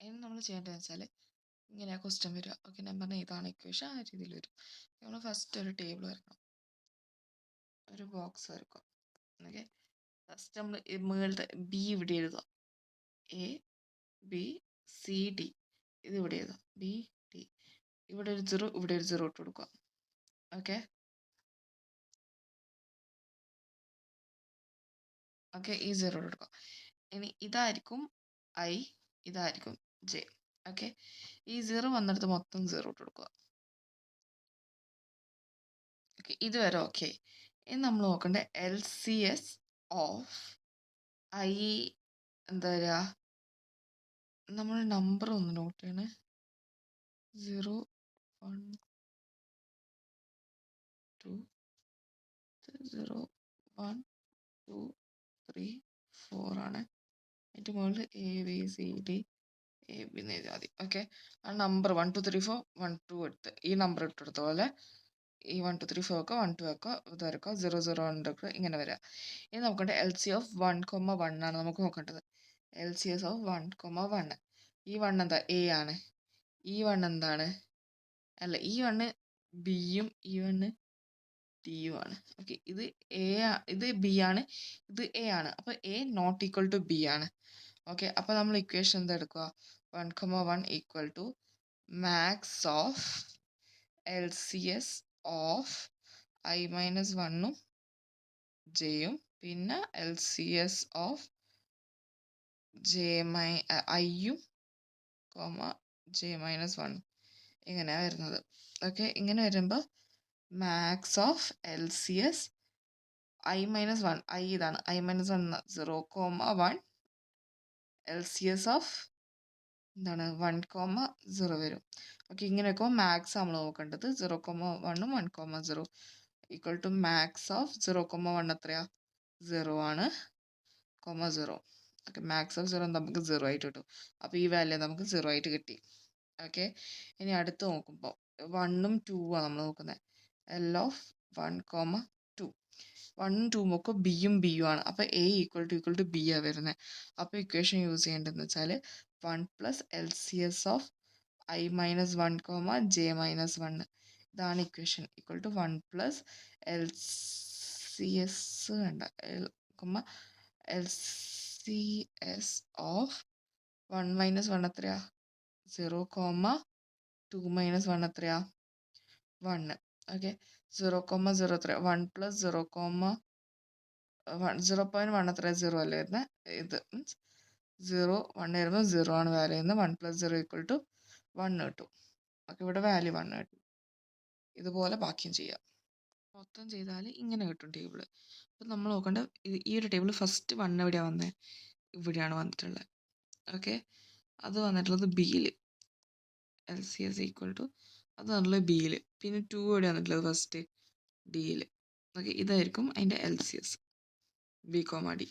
ഇനി നമ്മൾ ചെയ്യേണ്ടതെന്ന് വെച്ചാൽ ഇങ്ങനെ ക്വസ്റ്റ്യൻ വരിക. ഓക്കെ, ഞാൻ പറഞ്ഞ ഇതാണ് ഇക്വേഷൻ, ആ രീതിയിൽ വരും. നമ്മൾ ഫസ്റ്റ് ഒരു ടേബിൾ വരക്കണം, ഒരു ബോക്സ് വരക്കുക. ഓക്കെ, ഫസ്റ്റ് നമ്മൾ മുകളിലത്തെ ബി ഇവിടെ എഴുതുക. എ ബി സി ഡി ഇത് ഇവിടെ എഴുതുക. ബി ഡി ഇവിടെ ഒരു 0, ഇവിടെ ഒരു 0 ഇട്ട് കൊടുക്കുക. ഓക്കെ ഓക്കെ, ഈ 0 ഇട്ട് കൊടുക്കുക. ഇനി ഇതായിരിക്കും ഐ, ഇതായിരിക്കും ജെ. ഓക്കെ, ഈ 0 വന്നിടത്ത് മൊത്തം 0 ഇട്ട് കൊടുക്കുക. ഓക്കെ, ഇതുവരെ ഓക്കെ. ഇനി നമ്മൾ നോക്കേണ്ട LCS ഓഫ് ഐ, എന്താ പറയുക, നമ്മൾ നമ്പർ ഒന്ന് നോട്ട് ചെയ്യണേ. 0 1 2 0 1 2 3 4 ആണ്. അതിൻ്റെ മുകളിൽ ABCD AB എന്ന് എഴുതിയാൽ മതി. ഓക്കെ, ആ നമ്പർ 1 2 3 4 1 2 എടുത്ത് ഈ നമ്പർ ഇട്ടെടുത്ത പോലെ ഈ 1 2 3 4 വെക്കുക, 1 2 വെക്കുക, ഇത് വരക്കുക, 0 0 1 ഇങ്ങനെ വരിക. ഇനി നോക്കേണ്ടത് LC ഓഫ് 1, 1 ആണ് നമുക്ക് നോക്കേണ്ടത്. LCS of 1, 1. ഈ 1 എന്താ, എ ആണ്. ഈ 1 എന്താണ്, അല്ല ഈ 1 ബിയും ഈ 1 ഡിയും ആണ്. ഓക്കെ, ഇത് എ, ഇത് ബി ആണ്, ഇത് എ ആണ്. അപ്പോൾ A not equal to B ആണ്. ഓക്കെ, അപ്പോൾ നമ്മൾ ഇക്വേഷൻ എന്താ എടുക്കുക, 1, 1 equal to max of LCS of I minus 1ഉം ജെയും, പിന്നെ LCS ഓഫ് ഐയും ജെ മൈനസ് 1 ഇങ്ങനെയാണ് വരുന്നത്. ഓക്കെ, ഇങ്ങനെ വരുമ്പോൾ max of LCS I minus 1, I ഇതാണ്, I മൈനസ് 1 0, 1 LCS ഓഫ് എന്താണ് 1, 0 വരും. ഓക്കെ, ഇങ്ങനെയൊക്കെ മാക്സ് നമ്മൾ നോക്കേണ്ടത് 0, 1ഉം 1, 0 ഈക്വൽ ടു മാക്സ് ഓഫ് 0, 1 എത്രയാ, 0 ആണ്, 0. ഓക്കെ, മാക്സ് ഓഫ് 0 നമുക്ക് 0 ആയിട്ട് കിട്ടും. അപ്പോൾ ഈ വാല്യൂ നമുക്ക് 0 ആയിട്ട് കിട്ടി. ഓക്കെ, ഇനി അടുത്ത് നോക്കുമ്പോൾ 1ഉം 2ഉം ആണ് നമ്മൾ നോക്കുന്നത്. L of 1, 2. 1ഉം 2ഉം ഒക്കെ ബിയും ആണ്. അപ്പോൾ എ ഈക്വൽ ടു ബി ആണ് വരുന്നത്. അപ്പോൾ ഇക്വേഷൻ യൂസ് ചെയ്യേണ്ടതെന്ന് വെച്ചാൽ 1 plus LCS of I minus 1, J minus 1. ഇതാണ് equation. Equal to 1 plus LCS വേണ്ട, LCS ഓഫ് 1 മൈനസ് 1 എത്രയാ, 0, 2 മൈനസ് 1 എത്രയാ, 1. ഓക്കെ, 0, 0 എത്രയാ, 1 പ്ലസ് 0, 0.1 എത്രയാ, 0 അല്ലേ വരുന്നത്. ഇത് മീൻസ് 0 1 വരുമ്പോൾ 0 ആണ് വാല്യൂ ചെയ്യുന്നത്. 1 പ്ലസ് 0 ഈക്വൽ ടു 1 കിട്ടും. ഓക്കെ, ഇവിടെ വാല്യൂ 1 കിട്ടും. ഇതുപോലെ ബാക്കിയും ചെയ്യാം. മൊത്തം ചെയ്താൽ ഇങ്ങനെ കിട്ടും ടേബിൾ. അപ്പം നമ്മൾ നോക്കേണ്ട ഈ ഒരു ടേബിൾ ഫസ്റ്റ് 1 എവിടെയാണ് വന്നത്, ഇവിടെയാണ് വന്നിട്ടുള്ളത്. ഓക്കെ, അത് വന്നിട്ടുള്ളത് ബിയിൽ, LCS ഈക്വൽ ടു അത് വന്നിട്ടുള്ളത് ബിയിൽ. പിന്നെ 2 എവിടെയാണ് വന്നിട്ടുള്ളത്, ഫസ്റ്റ് ഡിയിൽ. ഓക്കെ, ഇതായിരിക്കും അതിൻ്റെ LCS, B, D.